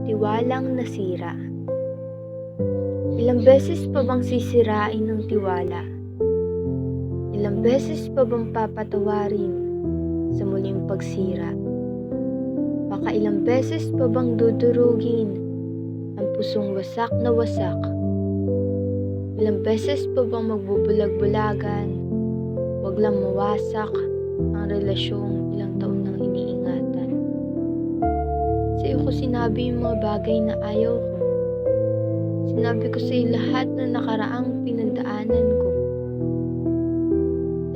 Tiwalang nasira. Ilang beses pa bang sisirain ng tiwala? Ilang beses pa bang papatawarin sa muling pagsira? Baka ilang beses pa bang dudurugin ang pusong wasak na wasak? Ilang beses pa bang magbubulag-bulagan? Wag lang mawasak ang relasyong ilang taon nang iniingatan. Sa iyo ko sinabi yung mga bagay na ayaw ko. Sinabi ko sa iyo lahat na nakaraang pinagdaanan ko.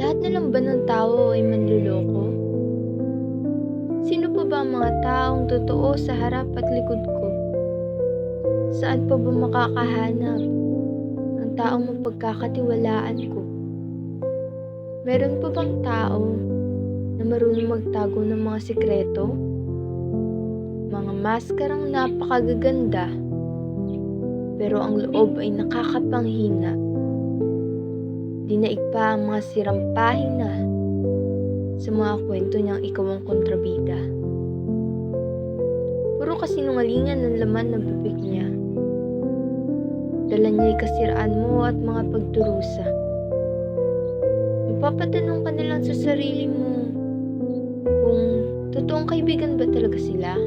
Lahat na lang ba ng tao ay manluloko? Sino pa ba ang mga taong totoo sa harap at likod ko? Saan pa ba makakahanap ng taong mapagkakatiwalaan ko? Meron pa bang tao na marunong magtago ng mga sikreto? Mga maskarang napakagaganda, pero ang loob ay nakakapanghina. Dinaig pa ang mga sirang pahina sa mga kwento niyang ikaw ang kontrabida. Puro kasinungalingan ng laman ng bibig niya. Dala niya'y kasiraan mo at mga pagdurusa. Mapapatanong ka na lang sa sarili mo kung totoong kaibigan ba talaga sila?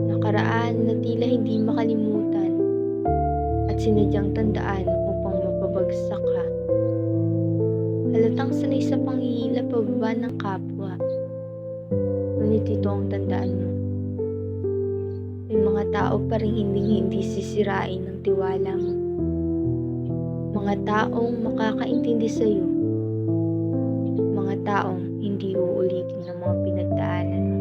Nakaraan na tila hindi makalimutan at sinadyang tandaan upang mapabagsak ka. Halatang sanay sa panghihila pababa ng kapwa. Ngunit ito ang tandaan mo. May mga tao pa rin hindi sisirain ng tiwala mo. Mga taong makakaintindi sa iyo. Mga taong hindi uulitin ng mga pinagdaanan mo.